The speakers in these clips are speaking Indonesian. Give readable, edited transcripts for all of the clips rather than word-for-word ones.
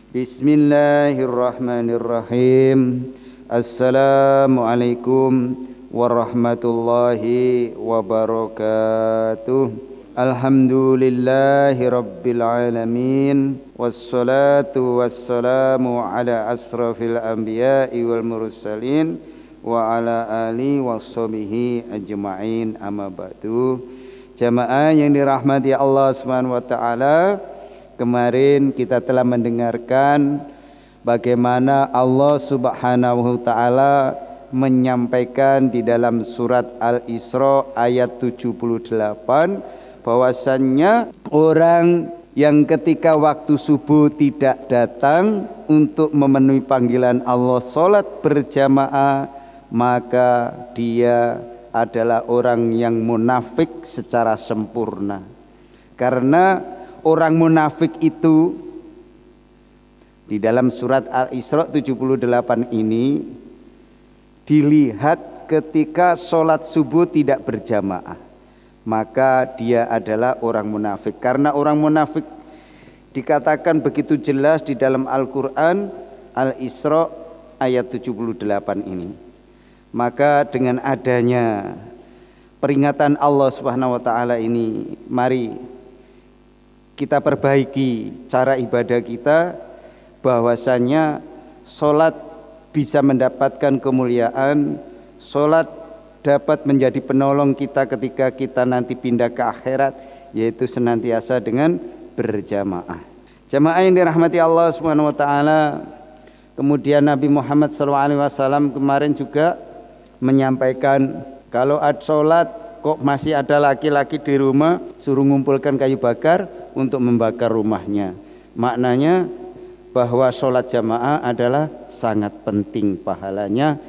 Bismillahirrahmanirrahim. Assalamualaikum warahmatullahi wabarakatuh. Alhamdulillahi rabbil alamin. Wassalatu wassalamu ala asrafil anbiya'i wal mursalin wa ala alihi washabihi ajma'in, amma ba'du. Jamaah yang dirahmati Allah Subhanahu wa taala, kemarin kita telah mendengarkan bagaimana Allah Subhanahu wa taala menyampaikan di dalam surat Al-Isra ayat 78 bahwasannya orang yang ketika waktu subuh tidak datang untuk memenuhi panggilan Allah salat berjamaah, maka dia adalah orang yang munafik secara sempurna. Karena orang munafik itu di dalam surat Al-Isra 78 ini dilihat ketika sholat subuh tidak berjamaah, maka dia adalah orang munafik. Karena orang munafik dikatakan begitu jelas di dalam Al-Quran Al-Isra ayat 78 ini. Maka dengan adanya peringatan Allah Subhanahu wa taala ini, mari kita perbaiki cara ibadah kita, bahwasanya sholat bisa mendapatkan kemuliaan, sholat dapat menjadi penolong kita ketika kita nanti pindah ke akhirat, yaitu senantiasa dengan berjamaah. Jamaah yang dirahmati Allah Subhanahu wa taala, kemudian Nabi Muhammad SAW kemarin juga menyampaikan, kalau ada sholat kok masih ada laki-laki di rumah, suruh ngumpulkan kayu bakar untuk membakar rumahnya. Maknanya bahwa sholat jamaah adalah sangat penting, pahalanya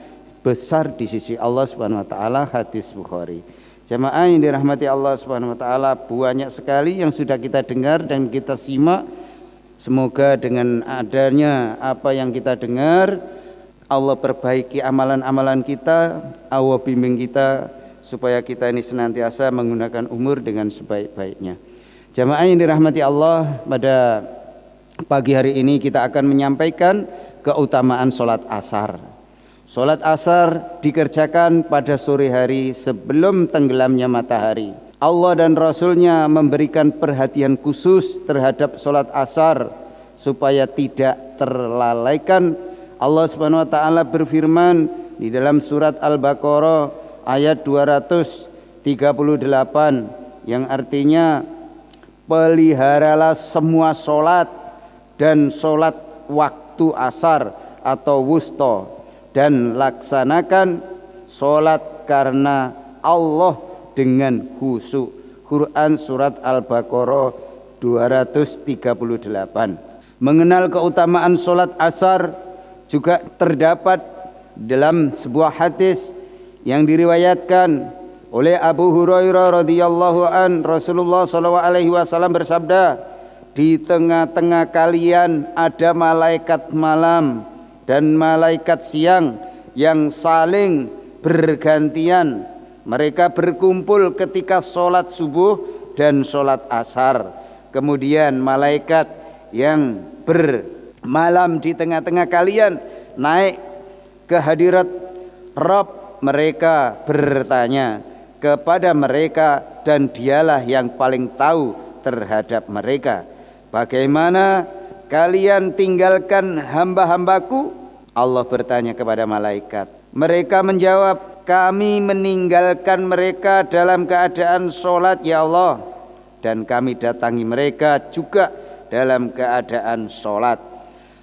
besar di sisi Allah Subhanahu wa taala. Hadis Bukhari. Jamaah yang dirahmati Allah Subhanahu wa taala, banyak sekali yang sudah kita dengar dan kita simak. Semoga dengan adanya apa yang kita dengar, Allah perbaiki amalan-amalan kita, Allah bimbing kita supaya kita ini senantiasa menggunakan umur dengan sebaik-baiknya. Jamaah yang dirahmati Allah, pada pagi hari ini kita akan menyampaikan keutamaan sholat asar. Sholat asar dikerjakan pada sore hari sebelum tenggelamnya matahari. Allah dan Rasulnya memberikan perhatian khusus terhadap sholat asar supaya tidak terlalaikan. Allah Subhanahu wa taala berfirman di dalam surat Al-Baqarah ayat 238 yang artinya, peliharalah semua sholat dan sholat waktu asar atau wusta, dan laksanakan sholat karena Allah dengan khusyuk. Quran surat Al-Baqarah 238. Mengenal keutamaan sholat asar juga terdapat dalam sebuah hadis yang diriwayatkan oleh Abu Hurairah radhiyallahu an. Rasulullah SAW bersabda, di tengah-tengah kalian ada malaikat malam dan malaikat siang yang saling bergantian. Mereka berkumpul ketika sholat subuh dan sholat asar. Kemudian malaikat yang bermalam di tengah-tengah kalian naik ke hadirat Rabb mereka, bertanya kepada mereka, dan dialah yang paling tahu terhadap mereka, bagaimana kalian tinggalkan hamba-hambaku? Allah bertanya kepada malaikat. Mereka menjawab, kami meninggalkan mereka dalam keadaan sholat ya Allah, dan kami datangi mereka juga dalam keadaan sholat.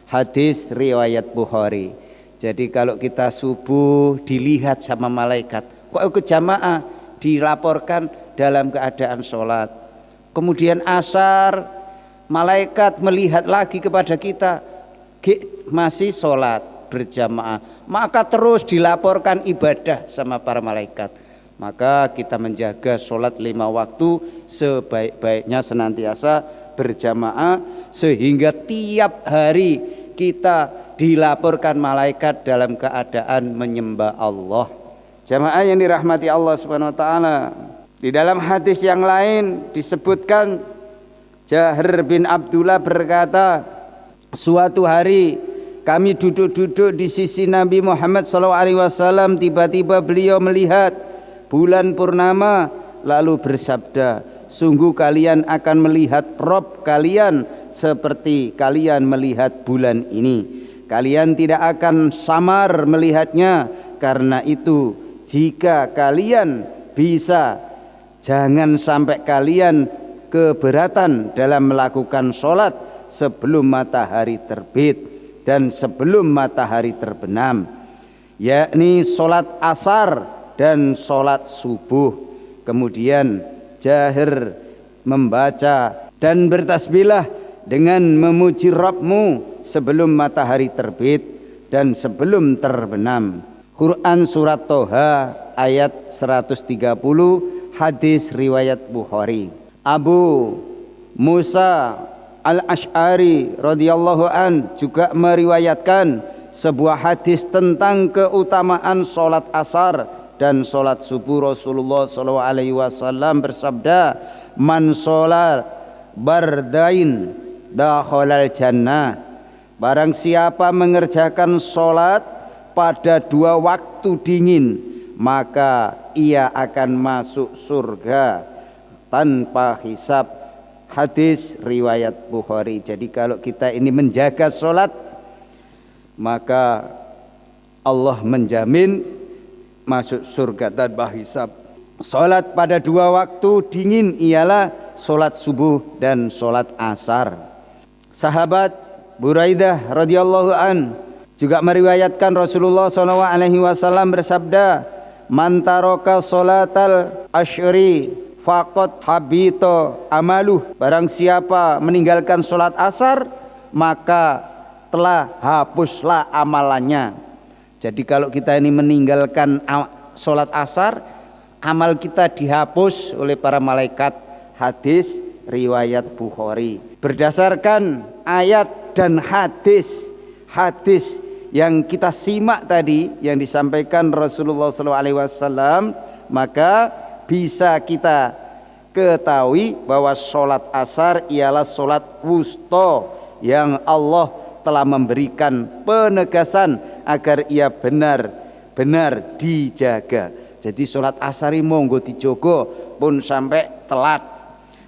Hadis riwayat Bukhari. Jadi kalau kita subuh dilihat sama malaikat, kok ikut jamaah, dilaporkan dalam keadaan sholat. Kemudian asar, malaikat melihat lagi kepada kita, masih sholat berjamaah, maka terus dilaporkan ibadah sama para malaikat. Maka kita menjaga sholat 5 waktu sebaik-baiknya senantiasa berjamaah, sehingga tiap hari kita dilaporkan malaikat dalam keadaan menyembah Allah. Jamaah yang dirahmati Allah Subhanahu wa taala, di dalam hadis yang lain disebutkan, Jahir bin Abdullah berkata, Suatu hari kami duduk-duduk di sisi Nabi Muhammad SAW. Tiba-tiba beliau melihat bulan purnama lalu bersabda, sungguh kalian akan melihat Rob kalian seperti kalian melihat bulan ini. Kalian tidak akan samar melihatnya. Karena itu jika kalian bisa, jangan sampai kalian keberatan dalam melakukan sholat sebelum matahari terbit dan sebelum matahari terbenam, yakni sholat asar dan sholat subuh. Kemudian jahir membaca dan bertasbihlah dengan memuji Rabbmu sebelum matahari terbit dan sebelum terbenam. Quran surat Toha ayat 130, hadis riwayat Bukhari. Abu Musa Al-Asy'ari radhiyallahu an juga meriwayatkan sebuah hadis tentang keutamaan sholat asar dan sholat subuh. Rasulullah SAW bersabda, man sholat bardain dakhalal jannah. Barang siapa mengerjakan sholat pada 2 waktu dingin, maka ia akan masuk surga tanpa hisab. Hadis riwayat Bukhari. Jadi kalau kita ini menjaga sholat, maka Allah menjamin masuk surga tanpa hisab. Sholat pada 2 waktu dingin ialah sholat subuh dan sholat asar. Sahabat Buraidah radhiyallahu an juga meriwayatkan Rasulullah SAW bersabda, man taraka sholatal asyri faqad habito amaluh. Barang siapa meninggalkan sholat asar, maka telah hapuslah amalannya. Jadi kalau kita ini meninggalkan sholat asar, amal kita dihapus oleh para malaikat. Hadis riwayat Bukhari. Berdasarkan ayat dan hadis yang kita simak tadi yang disampaikan Rasulullah SAW, maka bisa kita ketahui bahwa sholat asar ialah sholat wusta yang Allah telah memberikan penegasan agar ia benar-benar dijaga. Jadi sholat asar ini monggo dijogo pun sampai telat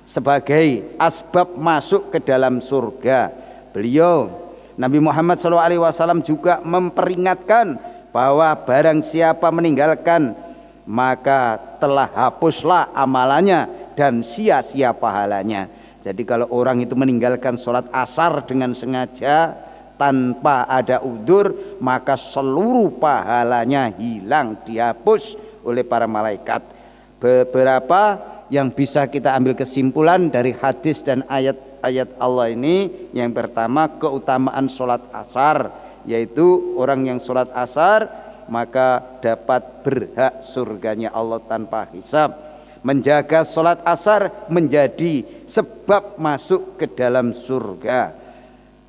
sebagai asbab masuk ke dalam surga. Beliau Nabi Muhammad SAW juga memperingatkan bahwa barang siapa meninggalkan, maka telah hapuslah amalannya dan sia-sia pahalanya. Jadi kalau orang itu meninggalkan sholat asar dengan sengaja tanpa ada udzur, maka seluruh pahalanya hilang, dihapus oleh para malaikat. Beberapa yang bisa kita ambil kesimpulan dari hadis dan ayat Allah ini. Yang pertama, keutamaan sholat asar, yaitu orang yang sholat asar maka dapat berhak surganya Allah tanpa hisab. Menjaga sholat asar menjadi sebab masuk ke dalam surga.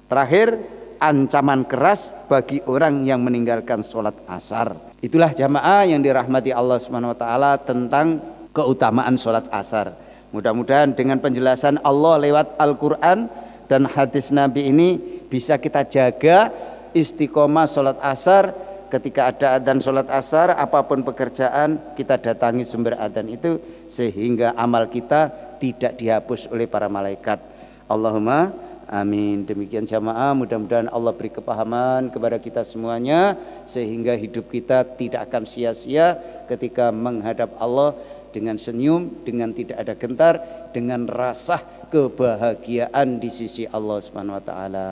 Terakhir, ancaman keras bagi orang yang meninggalkan sholat asar. Itulah jamaah yang dirahmati Allah SWT tentang keutamaan sholat asar. Mudah-mudahan dengan penjelasan Allah lewat Al-Quran dan hadis Nabi ini bisa kita jaga istiqomah sholat asar. Ketika ada adzan sholat asar, apapun pekerjaan, kita datangi sumber adzan itu sehingga amal kita tidak dihapus oleh para malaikat. Allahumma amin. Demikian jamaah, mudah-mudahan Allah beri kepahaman kepada kita semuanya sehingga hidup kita tidak akan sia-sia ketika menghadap Allah dengan senyum, dengan tidak ada gentar, dengan rasa kebahagiaan di sisi Allah Subhanahu wa taala.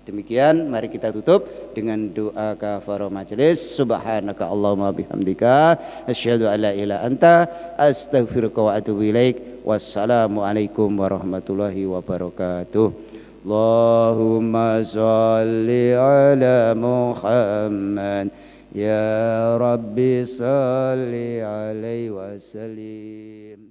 Demikian, mari kita tutup dengan doa kafarah majelis. Subhanaka Allahumma bihamdika asyhadu an la ilaha anta astaghfiruka wa atubu ilaik. Wassalamu alaikum warahmatullahi wabarakatuh. Allahumma shalli ala Muhammad ya Rabbi shalli alaihi wasallim.